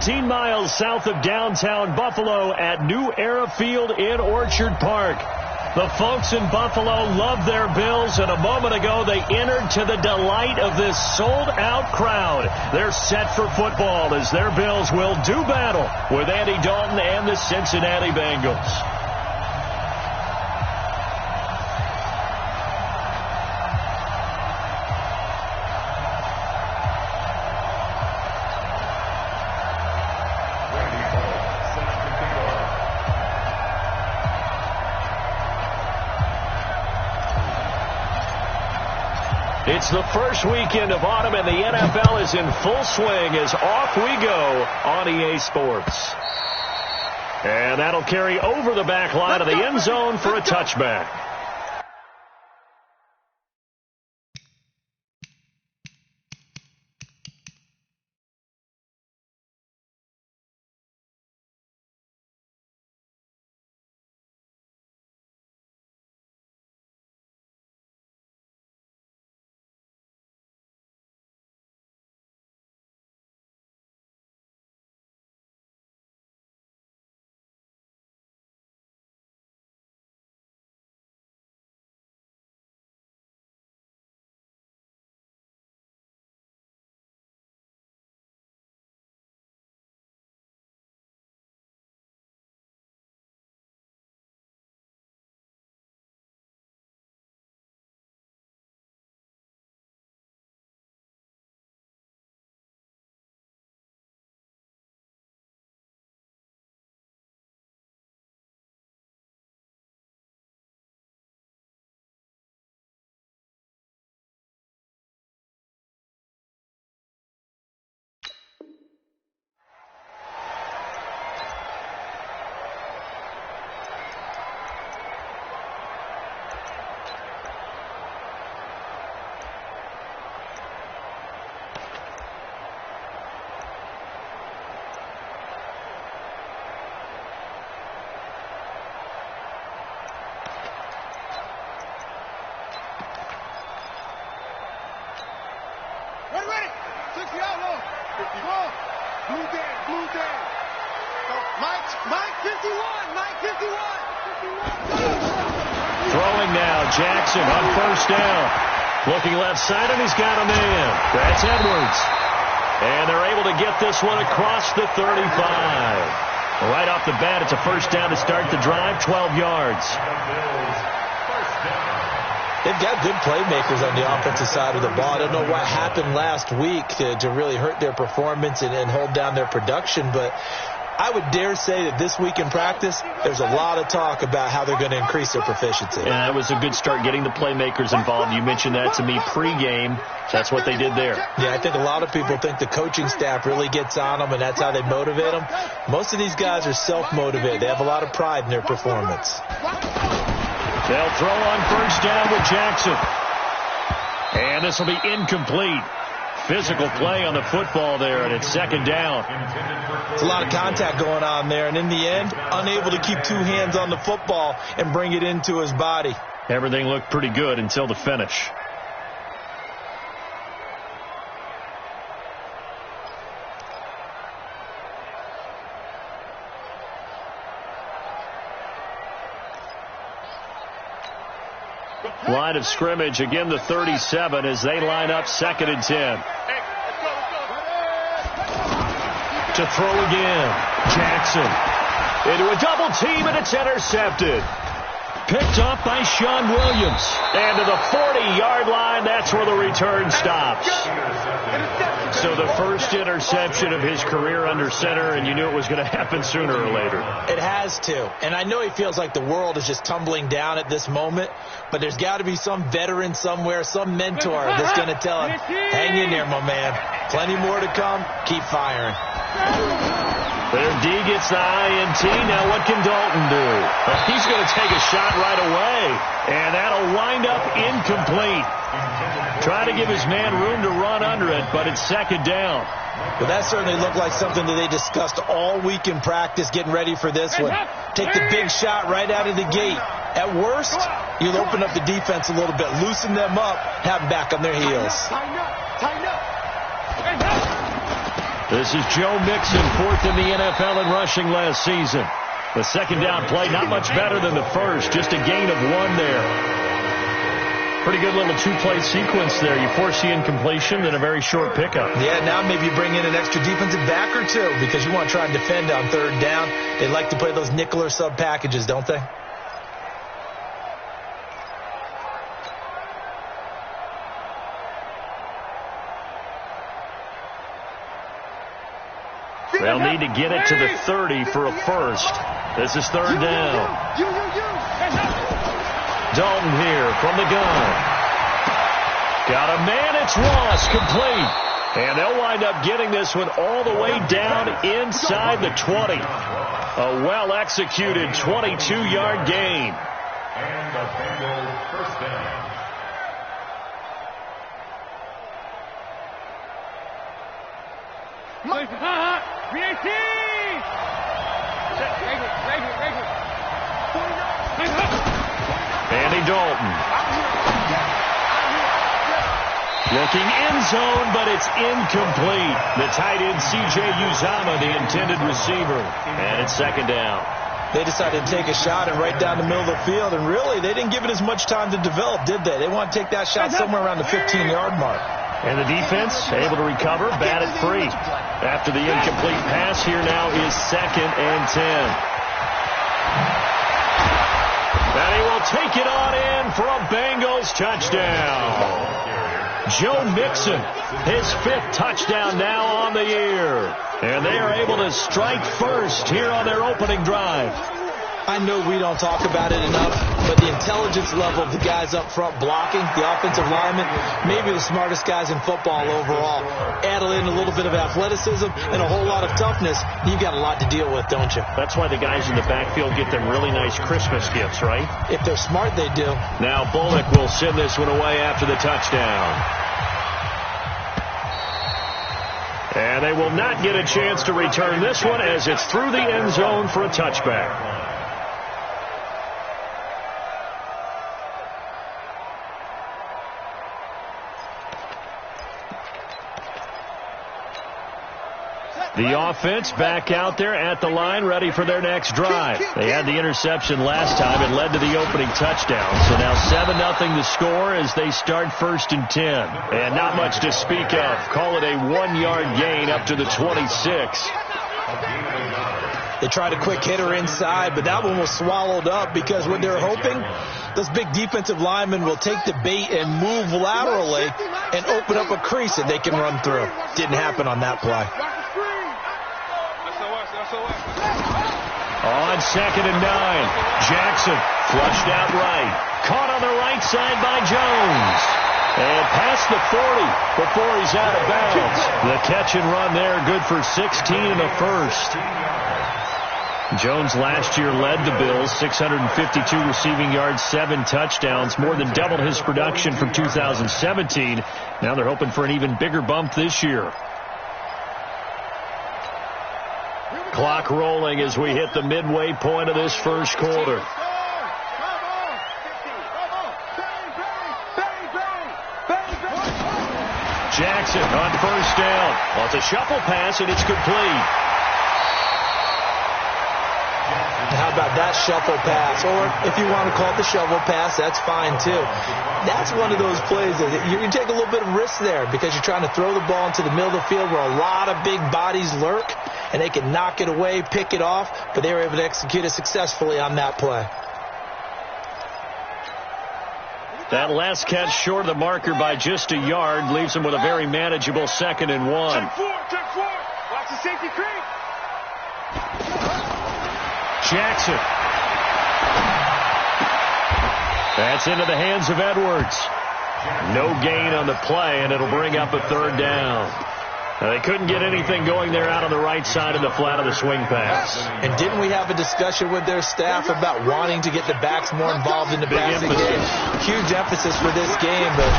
18 miles south of downtown Buffalo at New Era Field in Orchard Park. The folks in Buffalo love their Bills, and a moment ago they entered to the delight of this sold-out crowd. They're set for football as their Bills will do battle with Andy Dalton and the Cincinnati Bengals. It's the first weekend of autumn, and the NFL is in full swing as off we go on EA Sports. And that'll carry over the back line of the end zone for a touchback. Throwing now, Jackson on first down. Looking left side, and he's got a man. That's Edwards. And they're able to get this one across the 35. Right off the bat, it's a first down to start the drive, 12 yards. They've got good playmakers on the offensive side of the ball. I don't know what happened last week to really hurt their performance and hold down their production, but I would dare say that this week in practice, there's a lot of talk about how they're going to increase their proficiency. Yeah, it was a good start getting the playmakers involved. You mentioned that to me pregame. That's what they did there. Yeah, I think a lot of people think the coaching staff really gets on them, and that's how they motivate them. Most of these guys are self-motivated. They have a lot of pride in their performance. They'll throw on first down with Jackson. And this will be incomplete. Physical play on the football there, and it's second down. It's a lot of contact going on there, and in the end, unable to keep two hands on the football and bring it into his body. Everything looked pretty good until the finish. Line of scrimmage, again the 37 as they line up 2nd and 10. To throw again. Jackson into a double team, and it's intercepted. Picked up by Sean Williams. And to the 40-yard line, that's where the return stops. So the first interception of his career under center, and you knew it was going to happen sooner or later. It has to. And I know he feels like the world is just tumbling down at this moment, but there's got to be some veteran somewhere, some mentor that's going to tell him, hang in there, my man. Plenty more to come. Keep firing. Their D gets the INT. Now what can Dalton do? He's going to take a shot right away, and that'll wind up incomplete. Trying to give his man room to run under it, but it's second down. Well, that certainly looked like something that they discussed all week in practice getting ready for this one. Take the big shot right out of the gate. At worst, you'll open up the defense a little bit, loosen them up, have them back on their heels. This is Joe Mixon, fourth in the NFL in rushing last season. The second down play, not much better than the first, just a gain of 1 there. Pretty good little two-play sequence there. You force the incompletion, then a very short pickup. Yeah, now maybe you bring in an extra defensive back or two because you want to try and defend on third down. They like to play those nickel or sub packages, don't they? They'll need to get it to the 30 for a first. This is third down. Dalton here from the gun. Got a man, it's Ross, complete. And they'll wind up getting this one all the way down inside the 20. A well-executed 22-yard gain. And the Bengals first down. Andy Dalton. Looking end zone, but it's incomplete. The tight end, C.J. Uzomah, the intended receiver. And it's second down. They decided to take a shot and right down the middle of the field, and really, they didn't give it as much time to develop, did they? They want to take that shot somewhere around the 15-yard mark. And the defense able to recover, bat it free. After the incomplete pass, here now is 2nd and 10. And he will take it on in for a Bengals touchdown. Joe Mixon, his 5th touchdown now on the year. And they are able to strike first here on their opening drive. I know we don't talk about it enough, but the intelligence level of the guys up front blocking, the offensive linemen, maybe the smartest guys in football overall. Add in a little bit of athleticism and a whole lot of toughness, you've got a lot to deal with, don't you? That's why the guys in the backfield get them really nice Christmas gifts, right? If they're smart, they do. Now Bullock will send this one away after the touchdown. And they will not get a chance to return this one as it's through the end zone for a touchback. The offense back out there at the line, ready for their next drive. They had the interception last time. It led to the opening touchdown. So now 7-0 the score as they start 1st and 10. And not much to speak of. Call it a 1-yard gain up to the 26. They tried a quick hitter inside, but that one was swallowed up because what they're hoping, those big defensive linemen will take the bait and move laterally and open up a crease that they can run through. Didn't happen on that play. On 2nd and 9, Jackson flushed out right. Caught on the right side by Jones. And past the 40 before he's out of bounds. The catch and run there, good for 16 in the first. Jones last year led the Bills, 652 receiving yards, 7 touchdowns, more than doubled his production from 2017. Now they're hoping for an even bigger bump this year. Clock rolling as we hit the midway point of this first quarter. Jackson on first down. Well, it's a shuffle pass, and it's complete. How about that shuffle pass? Or if you want to call it the shovel pass, that's fine too. That's one of those plays that you take a little bit of risk there because you're trying to throw the ball into the middle of the field where a lot of big bodies lurk, and they can knock it away, pick it off, but they were able to execute it successfully on that play. That last catch short of the marker by just a yard leaves them with a very manageable 2nd and 1. Watch the safety creep. Jackson. That's into the hands of Edwards. No gain on the play, and it'll bring up a 3rd down. Now, they couldn't get anything going there out on the right side of the flat of the swing pass. And didn't we have a discussion with their staff about wanting to get the backs more involved in the passing game? Huge emphasis for this game, but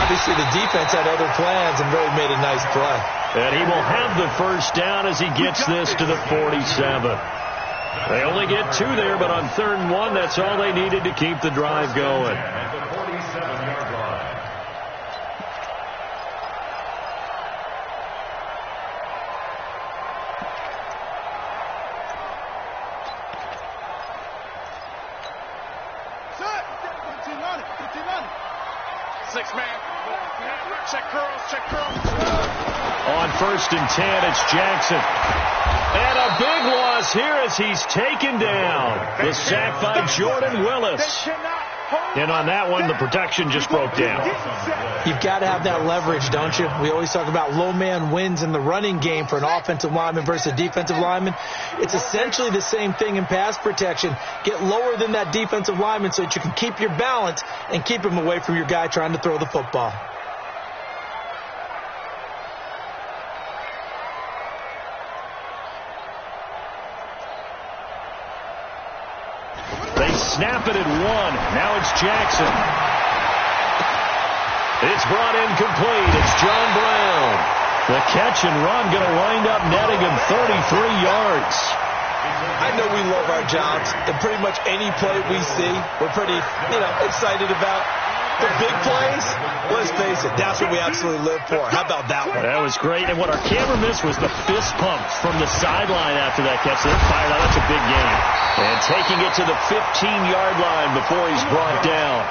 obviously the defense had other plans and really made a nice play. And he will have the first down as he gets this to the 47. They only get 2 there, but on 3rd and 1, that's all they needed to keep the drive going. At the 47-yard line. 6-man. Check curls, check curls. On 1st and 10, it's Jackson. And a big loss here as he's taken down. The sack by Jordan Willis. And on that one, the protection just broke down. You've got to have that leverage, don't you? We always talk about low man wins in the running game for an offensive lineman versus a defensive lineman. It's essentially the same thing in pass protection. Get lower than that defensive lineman so that you can keep your balance and keep him away from your guy trying to throw the football. Snap it at 1. Now it's Jackson. It's brought in complete. It's John Brown. The catch and run going to wind up netting him 33 yards. I know we love our jobs, and pretty much any play we see, we're pretty, excited about. The big plays, let's face it, that's what we absolutely live for. How about that one? That was great. And what our camera missed was the fist pumps from the sideline after that catch. They're fired out. That's a big game. And taking it to the 15-yard line before he's brought down.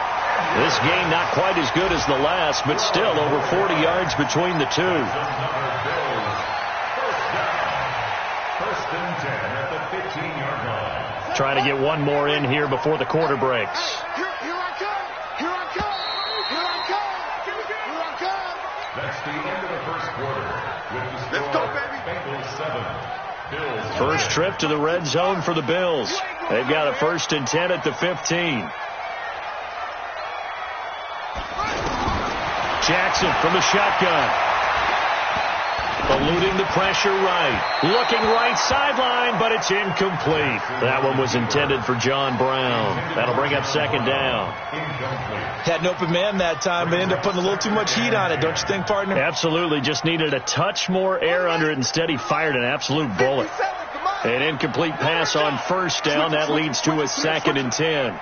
This game not quite as good as the last, but still over 40 yards between the two. First and 10 at the 15-yard line. Trying to get one more in here before the quarter breaks. That's the end of the first quarter. With the score, let's go, baby. Bengals 7, Bills 5. First trip to the red zone for the Bills. They've got a 1st and 10 at the 15. Jackson from the shotgun. Eluding the pressure right. Looking right sideline, but it's incomplete. That one was intended for John Brown. That'll bring up 2nd down. Had an open man that time, but ended up putting a little too much heat on it, don't you think, partner? Absolutely. Just needed a touch more air under it. Instead, he fired an absolute bullet. An incomplete pass on 1st down. That leads to a 2nd and 10.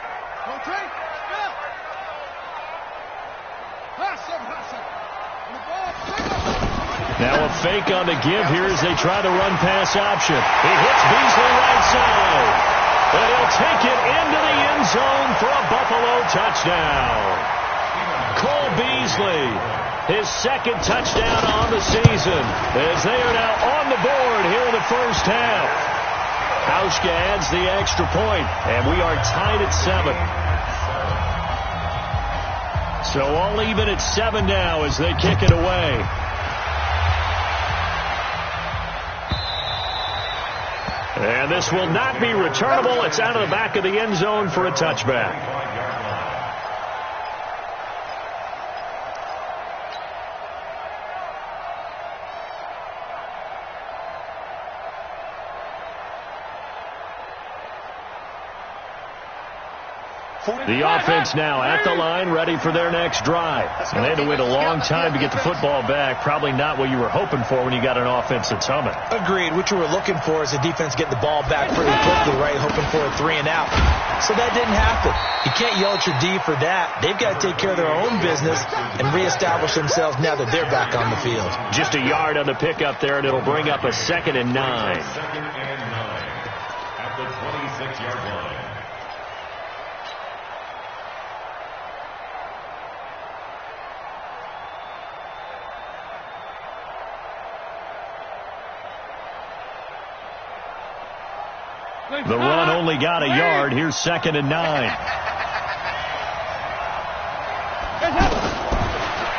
Now a fake on the give here as they try the run pass option. He hits Beasley right side. And he'll take it into the end zone for a Buffalo touchdown. Cole Beasley, his 2nd touchdown on the season, as they are now on the board here in the first half. Hauschka adds the extra point, and we are tied at 7. So all even at 7 now as they kick it away. And this will not be returnable. It's out of the back of the end zone for a touchback. The offense now at the line, ready for their next drive. And they had to wait a long time to get the football back. Probably not what you were hoping for when you got an offense that's humming. Agreed. What you were looking for is the defense getting the ball back pretty quickly, right? Hoping for a 3 and out. So that didn't happen. You can't yell at your D for that. They've got to take care of their own business and reestablish themselves now that they're back on the field. Just a yard on the pickup there, and it'll bring up a 2nd and 9. 2nd and 9 at the 26-yard line. The run only got a yard. Here's 2nd and 9.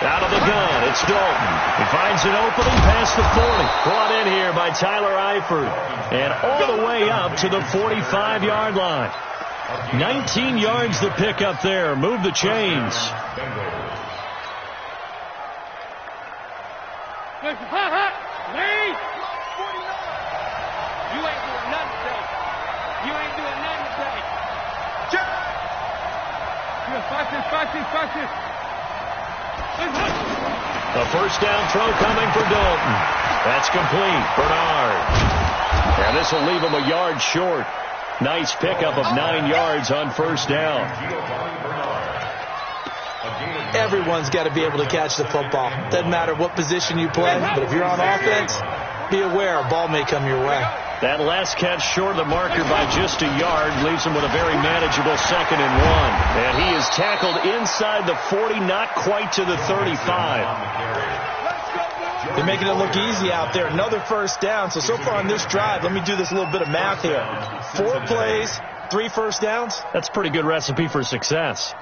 Out of the gun, it's Dalton. He finds an opening past the 40. Brought in here by Tyler Eifert. And all the way up to the 45-yard line. 19 yards the pick up there. Move the chains. A 1st down throw coming for Dalton. That's complete. Bernard. And this will leave him a yard short. Nice pickup of 9 yards on 1st down. Everyone's got to be able to catch the football. Doesn't matter what position you play, but if you're on offense, be aware a ball may come your way. That last catch short of the marker by just a yard leaves him with a very manageable 2nd and 1. And he is tackled inside the 40, not quite to the 35. They're making it look easy out there. Another first down. So far on this drive, let me do this little bit of math here. 4 plays, 3 first downs. That's a pretty good recipe for success.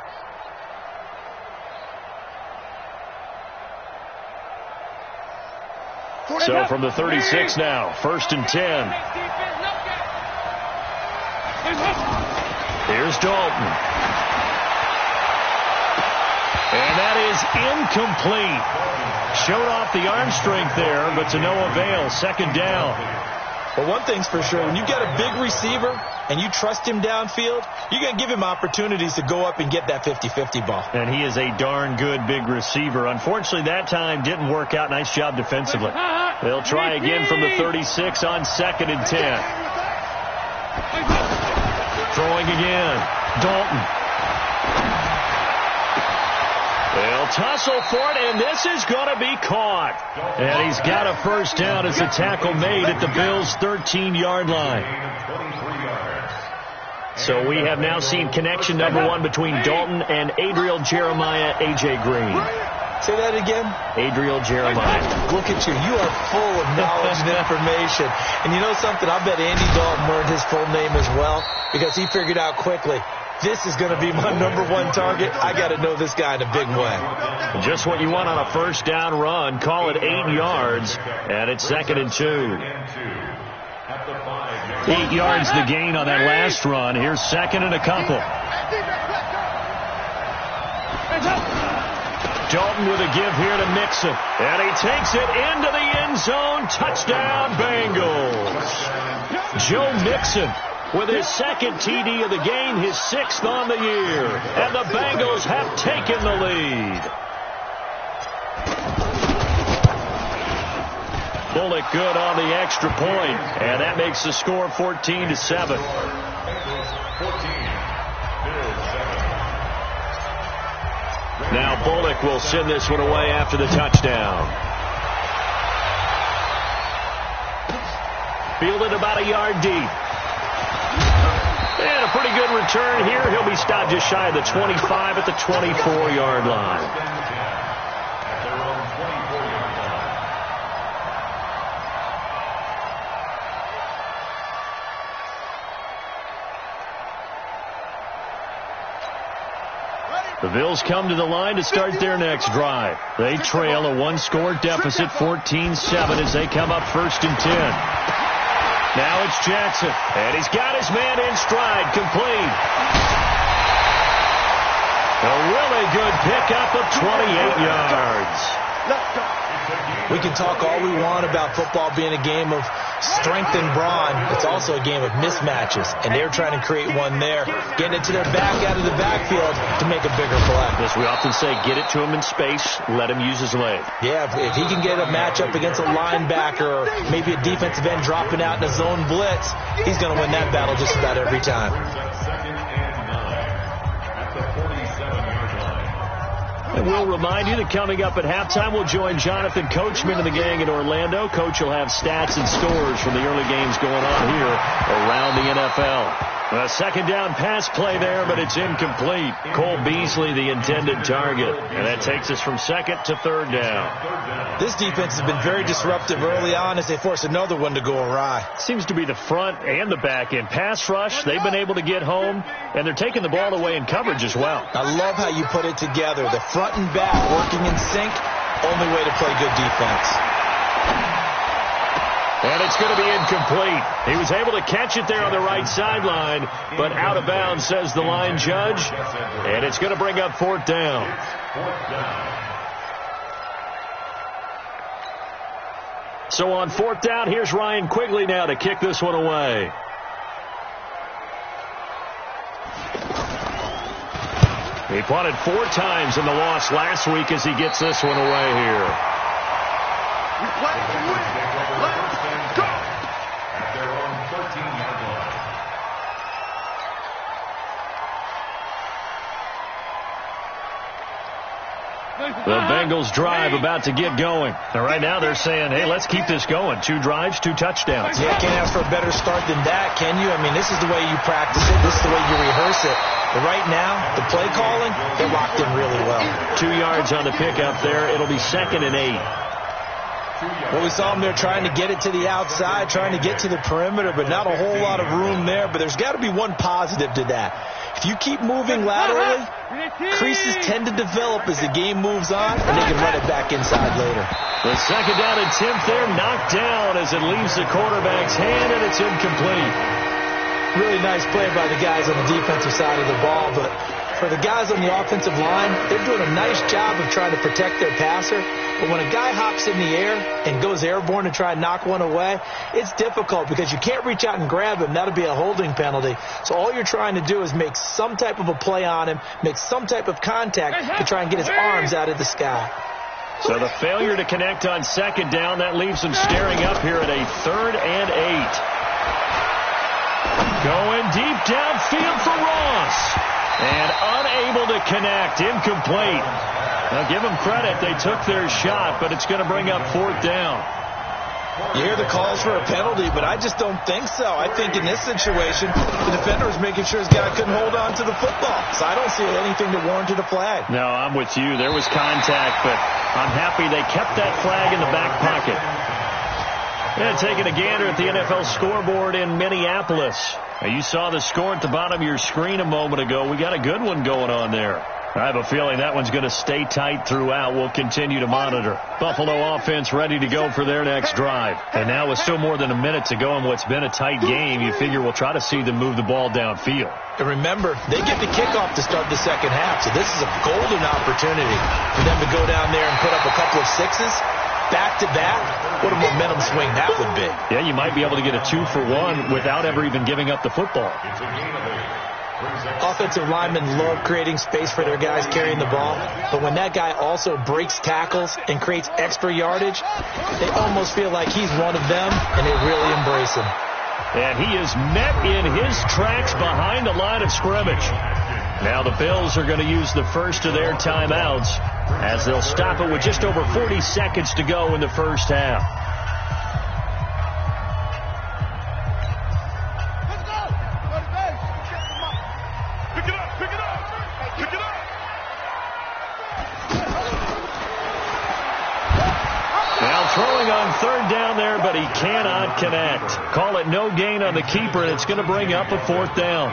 So from the 36 now, 1st and 10. Here's Dalton. And that is incomplete. Showed off the arm strength there, but to no avail. 2nd down. Well, one thing's for sure. When you've got a big receiver and you trust him downfield, you're going to give him opportunities to go up and get that 50-50 ball. And he is a darn good big receiver. Unfortunately, that time didn't work out. Nice job defensively. They'll try again from the 36 on 2nd and 10. Throwing again. Dalton. They'll tussle for it, and this is going to be caught. And he's got a first down as the tackle made at the Bills' 13-yard line. So we have now seen connection number 1 between Dalton and Adriel Jeremiah, A.J. Green. Say that again? Adriel Jeremiah. Look at you. You are full of knowledge and information. And you know something? I bet Andy Dalton learned his full name as well because he figured out quickly, this is going to be my number 1 target. I got to know this guy in a big way. Just what you want on a first down run. Call it 8 yards, and it's 2nd and 2. 8 yards the gain on that last run. Here's 2nd and a couple. Dalton with a give here to Mixon. And he takes it into the end zone. Touchdown, Bengals. Joe Mixon with his 2nd TD of the game, his 6th on the year. And the Bengals have taken the lead. Bullock good on the extra point. And that makes the score 14-7. Now Bullock will send this one away after the touchdown. Fielded about a yard deep. And a pretty good return here. He'll be stopped just shy of the 25 at the 24-yard line. The Bills come to the line to start their next drive. They trail a 1-score deficit, 14-7, as they come up 1st and 10. Now it's Jackson, and he's got his man in stride, complete. A really good pickup of 28 yards. We can talk all we want about football being a game of strength and brawn. It's also a game of mismatches, and they're trying to create one there, getting it to their back out of the backfield to make a bigger play. As we often say, get it to him in space, let him use his leg. Yeah, if he can get a matchup against a linebacker or maybe a defensive end dropping out in a zone blitz, he's going to win that battle just about every time. And we'll remind you that coming up at halftime, we'll join Jonathan Coachman and the gang in Orlando. Coach will have stats and scores from the early games going on here around the NFL. A 2nd down pass play there, but it's incomplete. Cole Beasley, the intended target. And that takes us from 2nd to 3rd down. This defense has been very disruptive early on as they force another one to go awry. Seems to be the front and the back end. Pass rush, they've been able to get home, and they're taking the ball away in coverage as well. I love how you put it together. The front and back working in sync, only way to play good defense. And it's going to be incomplete. He was able to catch it there on the right sideline, but out of bounds, says the line judge. And it's going to bring up 4th down. So on 4th down, here's Ryan Quigley now to kick this one away. He punted 4 times in the loss last week as he gets this one away here. The Bengals drive about to get going. And right now they're saying, hey, let's keep this going. 2 drives, 2 touchdowns. Yeah, can't ask for a better start than that, can you? I mean, this is the way you practice it. This is the way you rehearse it. But right now, the play calling, they're locked in really well. 2 yards on the pickup there. It'll be 2nd and 8. Well, we saw them there trying to get it to the outside, trying to get to the perimeter, but not a whole lot of room there. But there's got to be one positive to that. If you keep moving laterally, creases tend to develop as the game moves on, and they can run it back inside later. The 2nd down attempt there knocked down as it leaves the quarterback's hand, and it's incomplete. Really nice play by the guys on the defensive side of the ball, but for the guys on the offensive line, they're doing a nice job of trying to protect their passer. But when a guy hops in the air and goes airborne to try and knock one away, it's difficult because you can't reach out and grab him. That'll be a holding penalty. So all you're trying to do is make some type of a play on him, make some type of contact to try and get his arms out of the sky. So the failure to connect on 2nd down, that leaves them staring up here at a 3rd and 8. Going deep downfield for Ross. And unable to connect. Incomplete. Now, give them credit. They took their shot, but it's going to bring up 4th down. You hear the calls for a penalty, but I just don't think so. I think in this situation, the defender was making sure his guy couldn't hold on to the football. So I don't see anything that warranted a flag. No, I'm with you. There was contact, but I'm happy they kept that flag in the back pocket. And taking a gander at the NFL scoreboard in Minneapolis. Now, you saw the score at the bottom of your screen a moment ago. We got a good one going on there. I have a feeling that one's going to stay tight throughout. We'll continue to monitor. Buffalo offense ready to go for their next drive. And now with still more than a minute to go in what's been a tight game, you figure we'll try to see them move the ball downfield. And remember, they get the kickoff to start the 2nd half. So this is a golden opportunity for them to go down there and put up a couple of 6s. Back-to-back, what a momentum swing that would be. Yeah, you might be able to get a 2-for-1 without ever even giving up the football. Offensive linemen love creating space for their guys carrying the ball, but when that guy also breaks tackles and creates extra yardage, they almost feel like he's one of them, and they really embrace him. And he is met in his tracks behind the line of scrimmage. Now the Bills are going to use the first of their timeouts as they'll stop it with just over 40 seconds to go in the first half. Pick it up, pick it up, pick it up. Now throwing on 3rd down there, but he cannot connect. Call it no gain on the keeper, and it's going to bring up a 4th down.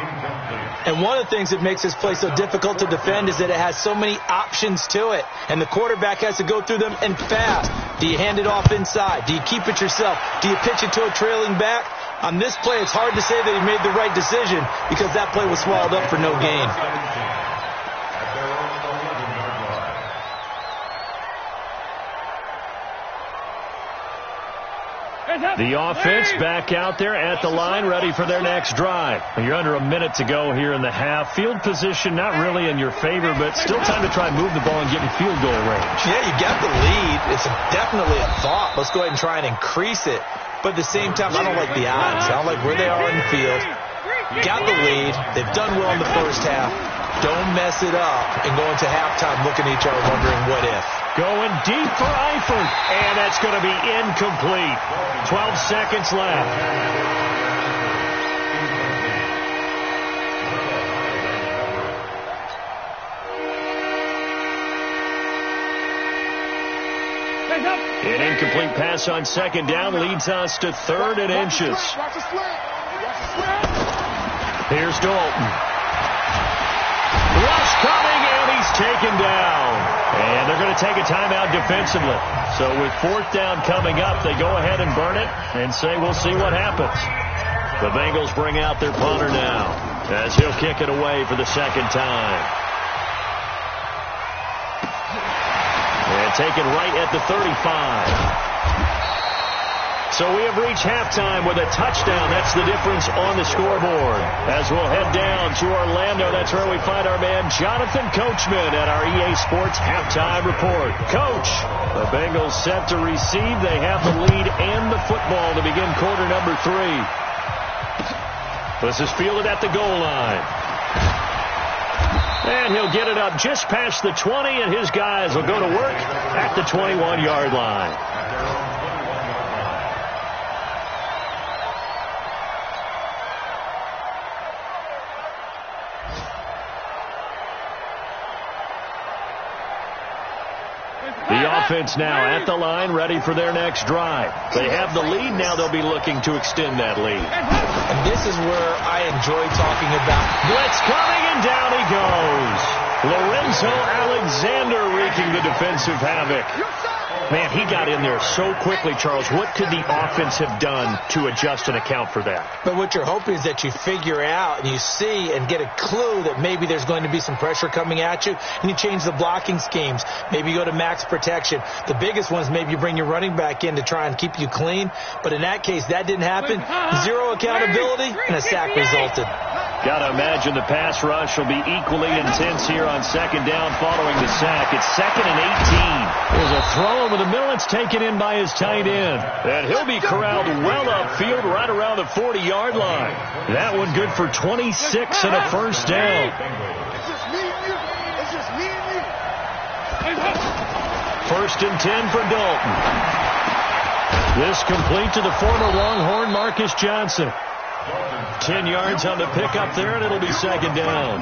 And one of the things that makes this play so difficult to defend is that it has so many options to it. And the quarterback has to go through them and fast. Do you hand it off inside? Do you keep it yourself? Do you pitch it to a trailing back? On this play, it's hard to say that he made the right decision because that play was swallowed up for no gain. The offense back out there at the line, ready for their next drive. You're under a minute to go here in the half. Field position not really in your favor, but still time to try and move the ball and get in field goal range. Yeah, you got the lead. It's definitely a thought. Let's go ahead and try and increase it. But at the same time, I don't like the odds. I don't like where they are in the field. Got the lead. They've done well in the first half. Don't mess it up and go into halftime looking at each other wondering what if. Going deep for Eifert, and that's going to be incomplete. 12 seconds left. An incomplete pass on 2nd down leads us to 3rd and inches. Here's Dalton. Rush coming, and he's taken down. And they're going to take a timeout defensively. So with 4th down coming up, they go ahead and burn it and say we'll see what happens. The Bengals bring out their punter now as he'll kick it away for the 2nd time. And taken right at the 35. So we have reached halftime with a touchdown. That's the difference on the scoreboard. As we'll head down to Orlando, that's where we find our man Jonathan Coachman at our EA Sports Halftime Report. Coach, the Bengals set to receive. They have the lead and the football to begin quarter number 3. This is fielded at the goal line. And he'll get it up just past the 20, and his guys will go to work at the 21-yard line. The offense now at the line, ready for their next drive. They have the lead. Now they'll be looking to extend that lead. And this is where I enjoy talking about. Blitz coming, and down he goes. Lorenzo Alexander wreaking the defensive havoc. Man, he got in there so quickly, Charles. What could the offense have done to adjust and account for that? But what you're hoping is that you figure out and you see and get a clue that maybe there's going to be some pressure coming at you, and you change the blocking schemes. Maybe you go to max protection. The biggest one is maybe you bring your running back in to try and keep you clean. But in that case, that didn't happen. Zero accountability, and a sack resulted. Got to imagine the pass rush will be equally intense here on second down following the sack. It's 2nd and 18. There's a throw over the middle. It's taken in by his tight end. And he'll be corralled well upfield right around the 40-yard line. That one good for 26 and a first down. First and 10 for Dalton. This complete to the former Longhorn Marcus Johnson. 10 yards on the pickup there, and it'll be second down.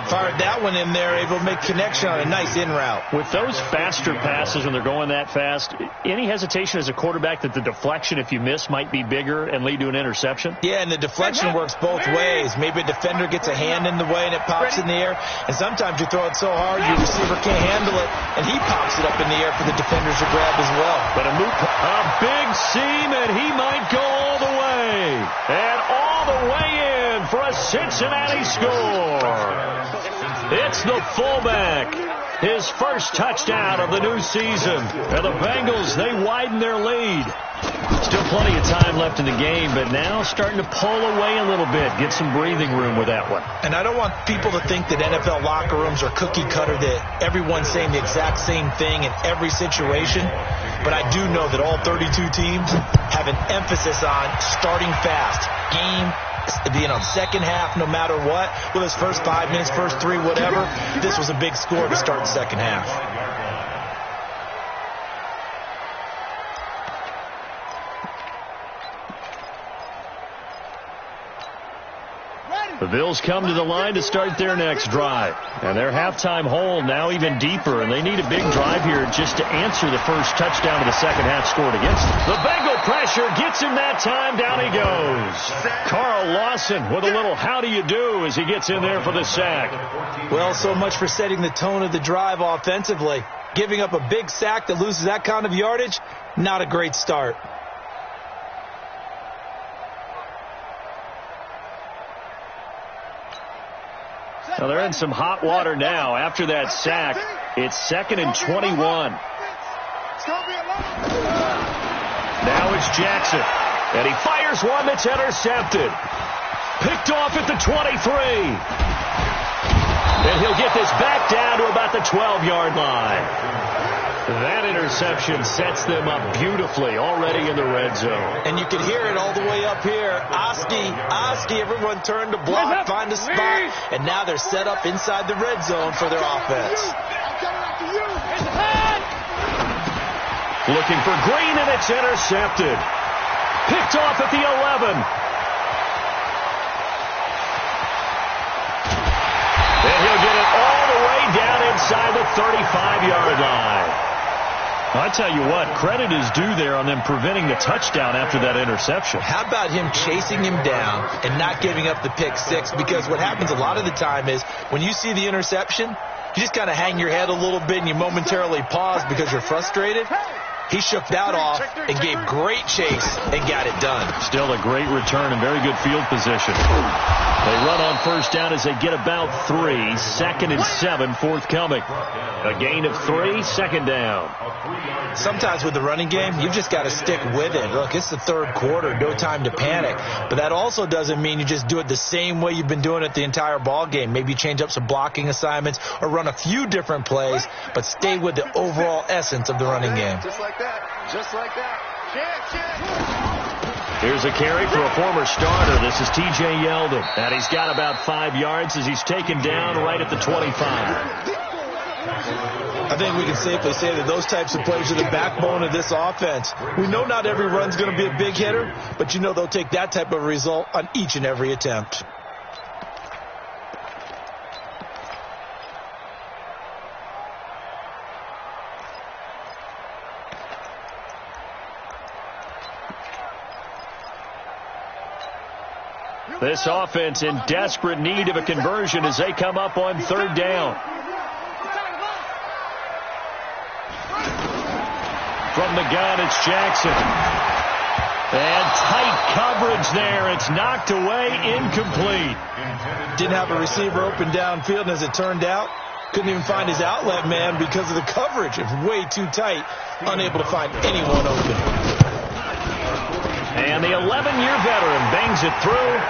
Fired that one in there, able to make connection on a nice in route. With those faster passes, and they're going that fast, any hesitation as a quarterback that the deflection, if you miss, might be bigger and lead to an interception? Yeah, and the deflection works both ways. Maybe a defender gets a hand in the way and it pops in the air, and sometimes you throw it so hard your receiver can't handle it, and he pops it up in the air for the defenders to grab as well. But a big seam, and he might go all the way. And all the way in for a Cincinnati score. It's the fullback. His first touchdown of the new season. And the Bengals, they widen their lead. Still plenty of time left in the game, but now starting to pull away a little bit. Get some breathing room with that one. And I don't want people to think that NFL locker rooms are cookie cutter, that everyone's saying the exact same thing in every situation. But I do know that all 32 teams have an emphasis on starting fast. Being on second half no matter what. Well, his first 5 minutes, first 3, whatever. This was a big score to start the second half. The Bills come to the line to start their next drive. And their halftime hole now even deeper, and they need a big drive here just to answer the first touchdown of the second half scored against them. The Bengal pressure gets him that time. Down he goes. Carl Lawson with a little how do you do as he gets in there for the sack. Well, so much for setting the tone of the drive offensively. Giving up a big sack that loses that kind of yardage, not a great start. Well, they're in some hot water now. After that sack, it's 2nd and 21. Now it's Jackson. And he fires one that's intercepted. Picked off at the 23. And he'll get this back down to about the 12-yard line. That interception sets them up beautifully already in the red zone. And you can hear it all the way up here. Oski, everyone turned to block, find a spot, and now they're set up inside the red zone for their offense. Looking for Green, and it's intercepted. Picked off at the 11. And he'll get it all the way down inside the 35-yard line. I tell you what, credit is due there on them preventing the touchdown after that interception. How about him chasing him down and not giving up the pick six? Because what happens a lot of the time is when you see the interception, you just kind of hang your head a little bit and you momentarily pause because you're frustrated. He shook that off and gave great chase and got it done. Still a great return and very good field position. They run on first down as they get about 3. 2nd and 7 forthcoming. A gain of 3, second down. Sometimes with the running game, you've just got to stick with it. Look, it's the third quarter, no time to panic. But that also doesn't mean you just do it the same way you've been doing it the entire ball game. Maybe change up some blocking assignments or run a few different plays, but stay with the overall essence of the running game. Just like that. Just like that. Here's a carry for a former starter. This is T.J. Yeldon. And he's got about 5 yards as he's taken down right at the 25. I think we can safely say that those types of plays are the backbone of this offense. We know not every run's going to be a big hitter, but you know they'll take that type of result on each and every attempt. This offense in desperate need of a conversion as they come up on 3rd down. From the gun, it's Jackson. And tight coverage there. It's knocked away, incomplete. Didn't have a receiver open downfield, and as it turned out, couldn't even find his outlet man because of the coverage. It's way too tight, unable to find anyone open. And the 11-year veteran bangs it through.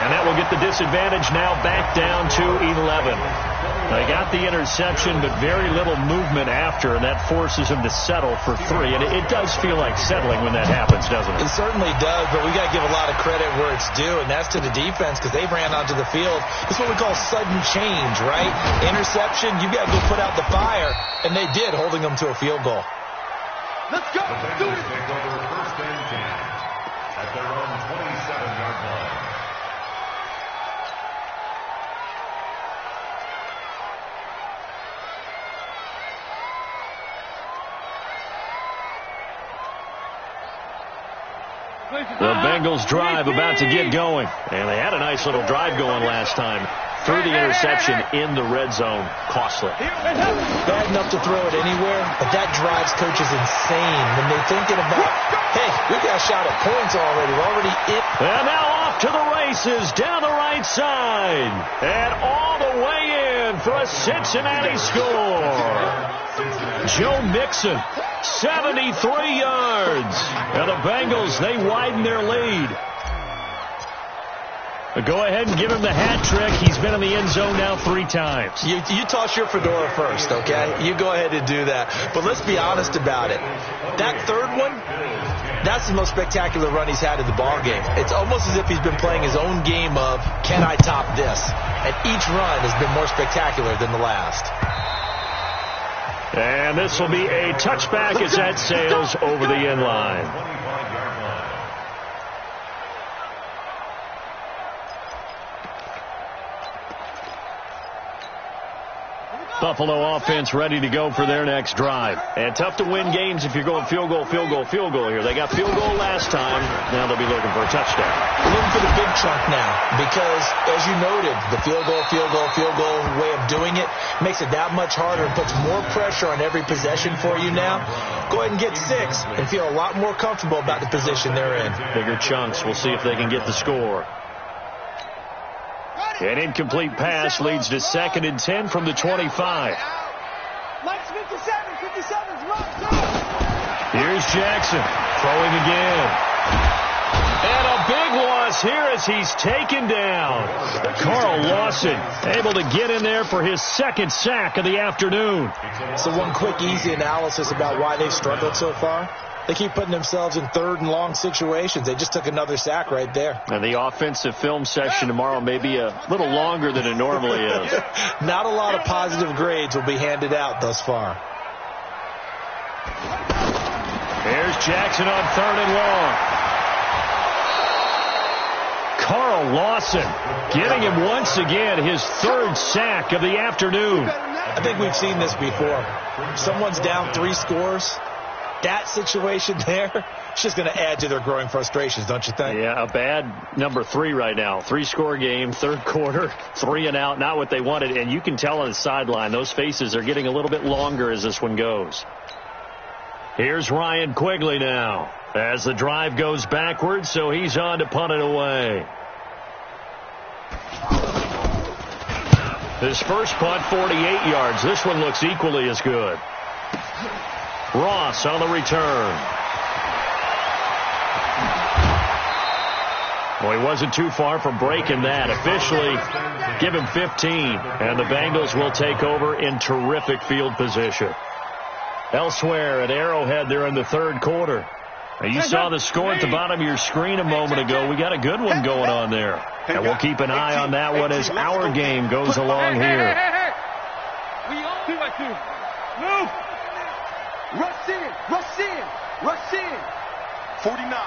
And that will get the disadvantage now back down to 11. They got the interception, but very little movement after, and that forces him to settle for 3. And it does feel like settling when that happens, doesn't it? It certainly does, but we got to give a lot of credit where it's due, and that's to the defense because they ran onto the field. It's what we call sudden change, right? Interception, you got to go put out the fire, and they did, holding them to a field goal. Let's go. Do it. Take over 1st and 10 at their own 27-yard line. The Bengals drive about to get going. And they had a nice little drive going last time. Through the interception in the red zone. Costly. Bad enough to throw it anywhere, but that drives coaches insane when they're thinking about, hey, we got a shot at points already. We're already in. And now off to the races down the right side. And all the way in for a Cincinnati score. Joe Mixon, 73 yards. And the Bengals, they widen their lead. But go ahead and give him the hat trick. He's been in the end zone now 3 times. You toss your fedora first, okay? You go ahead and do that. But let's be honest about it. That 3rd one, that's the most spectacular run he's had in the ball game. It's almost as if he's been playing his own game of, can I top this? And each run has been more spectacular than the last. And this will be a touchback as that sails over the end line. Buffalo offense ready to go for their next drive. And tough to win games if you're going field goal here. They got field goal last time. Now they'll be looking for a touchdown. Looking for the big chunk now because, as you noted, the field goal way of doing it makes it that much harder and puts more pressure on every possession for you now. Go ahead and get 6 and feel a lot more comfortable about the position they're in. Bigger chunks. We'll see if they can get the score. An incomplete pass leads to 2nd and 10 from the 25. Here's Jackson throwing again. And a big loss here as he's taken down. Carl Lawson able to get in there for his 2nd sack of the afternoon. So one quick, easy analysis about why they've struggled so far. They keep putting themselves in 3rd and long situations. They just took another sack right there. And the offensive film session tomorrow may be a little longer than it normally is. Not a lot of positive grades will be handed out thus far. Here's Jackson on 3rd and long. Carl Lawson getting him once again his 3rd sack of the afternoon. I think we've seen this before. Someone's down 3 scores. That situation there, it's just going to add to their growing frustrations, don't you think? Yeah, a bad number 3 right now. 3-score game, 3rd quarter, 3 and out, not what they wanted. And you can tell on the sideline, those faces are getting a little bit longer as this one goes. Here's Ryan Quigley now as the drive goes backwards, so he's on to punt it away. His first punt, 48 yards. This one looks equally as good. Ross on the return. Well, he wasn't too far from breaking that. Officially, give him 15. And the Bengals will take over in terrific field position. Elsewhere at Arrowhead, they're in the 3rd quarter. You saw the score at the bottom of your screen a moment ago. We got a good one going on there. And we'll keep an eye on that one as our game goes along here. We all 2-by-2. Move. Rush in. Rush in. Rush in. 49.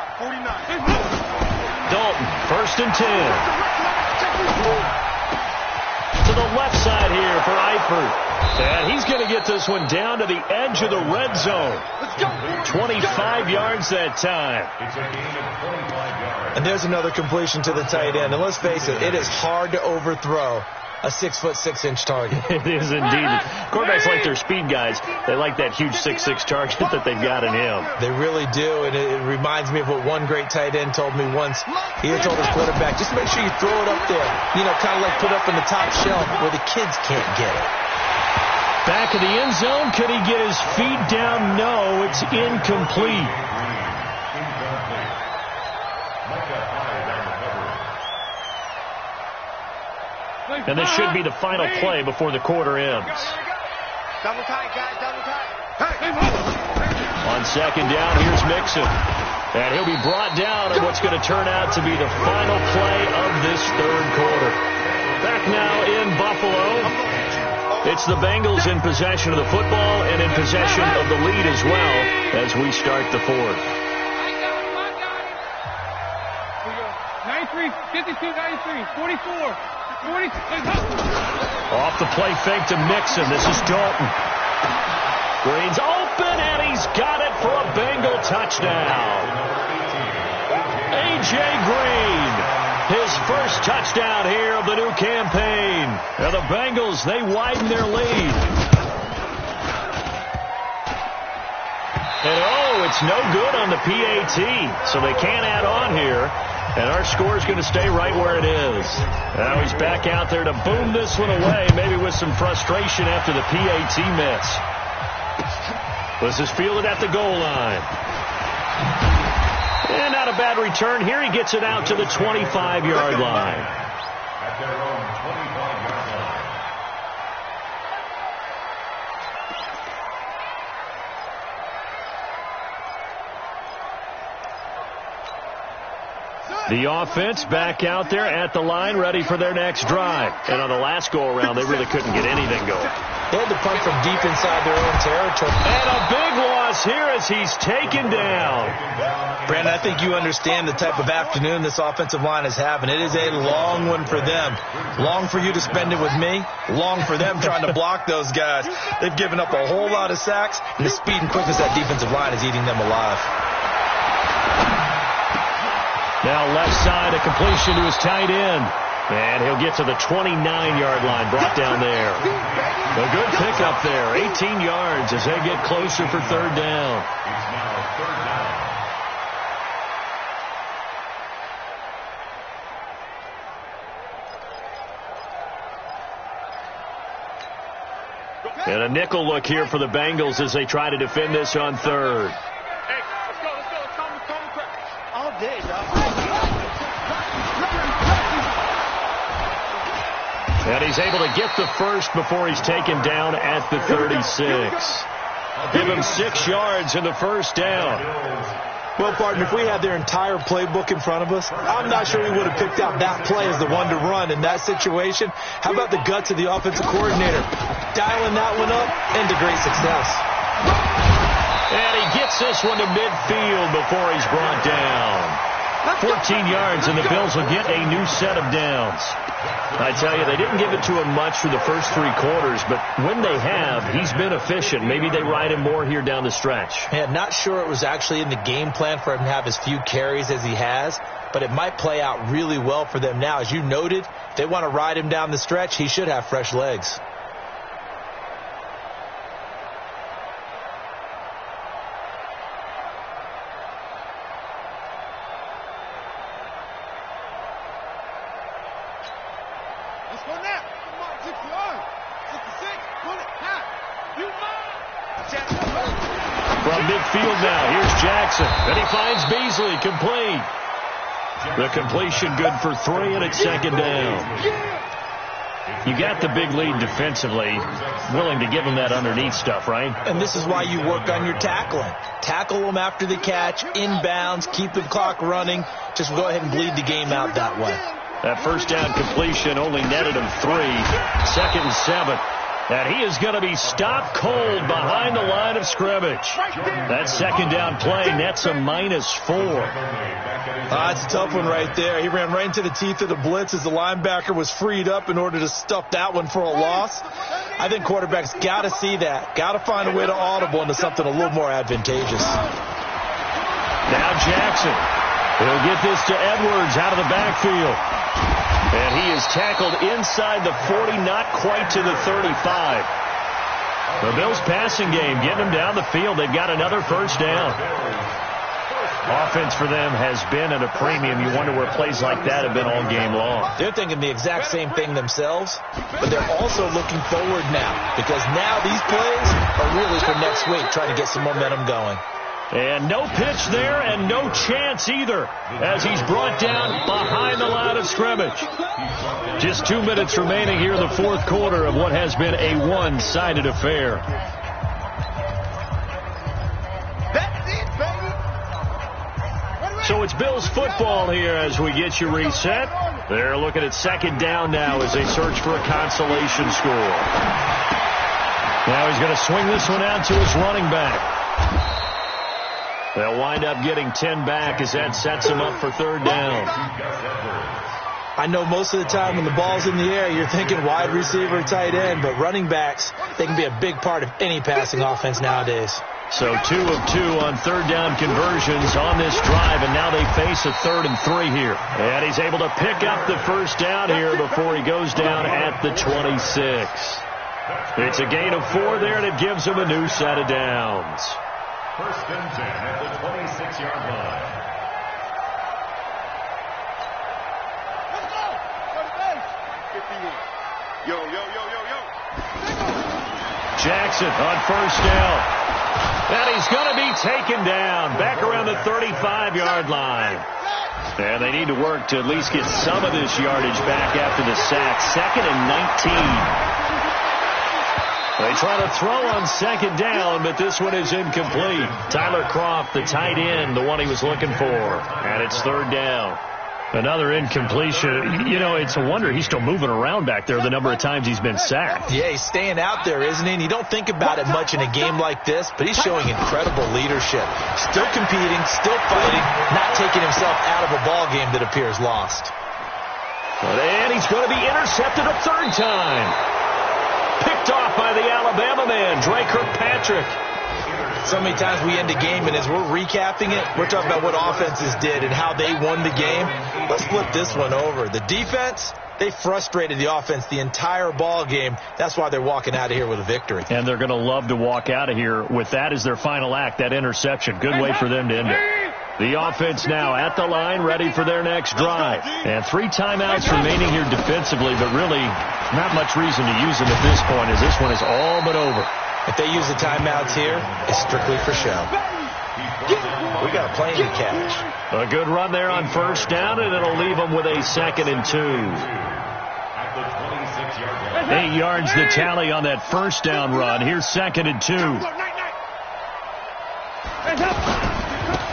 Dalton, 1st and 10. To the left side here for Eifert. And he's going to get this one down to the edge of the red zone. 25 yards that time. It's a gain of 25 yards. And there's another completion to the tight end. And let's face it, it is hard to overthrow a 6'6" target. It is indeed. Quarterbacks like their speed guys. They like that huge 6'6" target that they've got in him. They really do, and it reminds me of what one great tight end told me once. He had told his quarterback, just make sure you throw it up there. You know, kind of like put it up in the top shelf where the kids can't get it. Back of the end zone. Could he get his feet down? No, it's incomplete. And this should be the final play before the quarter ends. Double tight, guys. Double tight. On 2nd down, here's Mixon. And he'll be brought down in what's going to turn out to be the final play of this 3rd quarter. Back now in Buffalo. It's the Bengals in possession of the football and in possession of the lead as well as we start the 4th. 93, 52, 93, 44. 40, Off the play fake to Mixon. This is Dalton. Green's open, and he's got it for a Bengal touchdown. A.J. Green, his first touchdown here of the new campaign. Now the Bengals, they widen their lead. And it's no good on the PAT, so they can't add on here. And our score is going to stay right where it is. Now he's back out there to boom this one away, maybe with some frustration after the PAT miss. This is fielded at the goal line. And not a bad return here. He gets it out to the 25-yard line. At their own 25-yard line. The offense back out there at the line, ready for their next drive. And on the last go-around, they really couldn't get anything going. They had to punt from deep inside their own territory. And a big loss here as he's taken down. Brandon, I think you understand the type of afternoon this offensive line is having. It is a long one for them. Long for you to spend it with me. Long for them trying to block those guys. They've given up a whole lot of sacks, and the speed and quickness of that defensive line is eating them alive. Now left side, a completion to his tight end. And he'll get to the 29-yard line, brought down there. A good pickup there, 18 yards as they get closer for 3rd down. It's now 3rd down. And a nickel look here for the Bengals as they try to defend this on 3rd. Hey, let's go. All day, dog. And he's able to get the first before he's taken down at the 36. Give him 6 yards in the 1st down. Well, partner, if we had their entire playbook in front of us, I'm not sure we would have picked out that play as the one to run in that situation. How about the guts of the offensive coordinator? Dialing that one up into great success. And he gets this one to midfield before he's brought down. 14 yards, and the Bills will get a new set of downs. I tell you, they didn't give it to him much for the first 3 quarters, but when they have, he's been efficient. Maybe they ride him more here down the stretch. Yeah, not sure it was actually in the game plan for him to have as few carries as he has, but it might play out really well for them now. As you noted, if they want to ride him down the stretch, he should have fresh legs. From midfield now, here's Jackson. And he finds Beasley, complete. The completion good for 3, and it's 2nd down. You got the big lead defensively, willing to give them that underneath stuff, right? And this is why you work on your tackling. Tackle them after the catch, inbounds, keep the clock running. Just go ahead and bleed the game out that way. That first down completion only netted him 3. 2nd and 7. And he is going to be stopped cold behind the line of scrimmage. That second down play nets a -4. That's a tough one right there. He ran right into the teeth of the blitz as the linebacker was freed up in order to stuff that one for a loss. I think quarterbacks got to see that. Got to find a way to audible into something a little more advantageous. Now Jackson. He'll get this to Edwards out of the backfield. And he is tackled inside the 40, not quite to the 35. The Bills' passing game getting them down the field. They've got another first down. Offense for them has been at a premium. You wonder where plays like that have been all game long. They're thinking the exact same thing themselves, but they're also looking forward now because now these plays are really for next week, trying to get some momentum going. And no pitch there and no chance either as he's brought down behind the line of scrimmage. Just 2 minutes remaining here in the fourth quarter of what has been a one-sided affair. So it's Bills football here as we get you reset. They're looking at second down now as they search for a consolation score. Now he's going to swing this one out to his running back. They'll wind up getting 10 back as that sets him up for third down. I know most of the time when the ball's in the air, you're thinking wide receiver, tight end, but running backs, they can be a big part of any passing offense nowadays. So 2 of 2 on third down conversions on this drive, and now they face a 3rd and 3 here. And he's able to pick up the first down here before he goes down at the 26. It's a gain of 4 there, and it gives him a new set of downs. 1st and 10 at the 26-yard line. Let's go! Go to base! 50 in. Yo. Jackson on first down. And he's going to be taken down back around the 35-yard line. And they need to work to at least get some of this yardage back after the sack. 2nd and 19. They try to throw on second down, but this one is incomplete. Tyler Croft, the tight end, the one he was looking for. And it's third down. Another incompletion. You know, it's a wonder he's still moving around back there the number of times he's been sacked. Yeah, he's staying out there, isn't he? And you don't think about it much in a game like this, but he's showing incredible leadership. Still competing, still fighting, not taking himself out of a ball game that appears lost. And he's going to be intercepted a third time. Picked off by the Alabama man, Dre Kirkpatrick. So many times we end a game, and as we're recapping it, we're talking about what offenses did and how they won the game. Let's flip this one over. The defense, they frustrated the offense the entire ball game. That's why they're walking out of here with a victory. And they're going to love to walk out of here with that as their final act, that interception. Good way for them to end it. The offense now at the line, ready for their next drive. And 3 timeouts remaining here defensively, but really not much reason to use them at this point as this one is all but over. If they use the timeouts here, it's strictly for show. We got a plane to catch. A good run there on first down, and it'll leave them with a 2nd and 2. 8 yards the tally on that first down run. Here's 2nd and 2.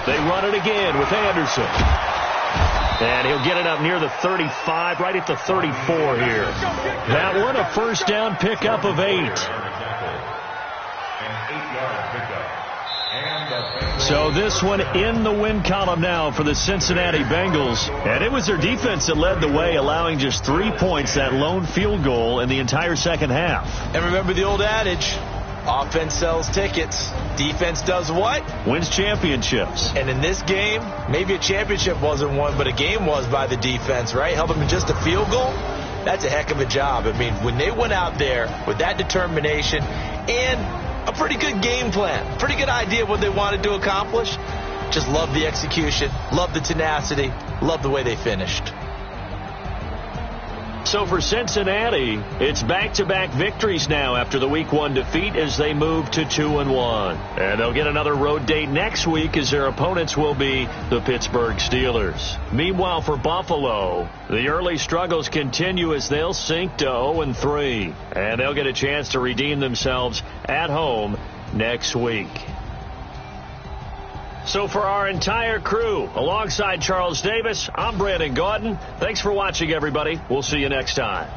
They run it again with Anderson. And he'll get it up near the 35, right at the 34 here. That one, a first down pickup of 8. So this one in the win column now for the Cincinnati Bengals. And it was their defense that led the way, allowing just 3 points, that lone field goal in the entire second half. And remember the old adage, offense sells tickets. Defense does what? Wins championships. And in this game, maybe a championship wasn't won, but a game was by the defense, right? Held them in just a field goal. That's a heck of a job. I mean, when they went out there with that determination and a pretty good game plan, pretty good idea of what they wanted to accomplish. Just love the execution, love the tenacity, love the way they finished. So for Cincinnati, it's back-to-back victories now after the Week 1 defeat as they move to 2-1. And they'll get another road date next week as their opponents will be the Pittsburgh Steelers. Meanwhile, for Buffalo, the early struggles continue as they'll sink to 0-3. And they'll get a chance to redeem themselves at home next week. So for our entire crew, alongside Charles Davis, I'm Brandon Gaudin. Thanks for watching, everybody. We'll see you next time.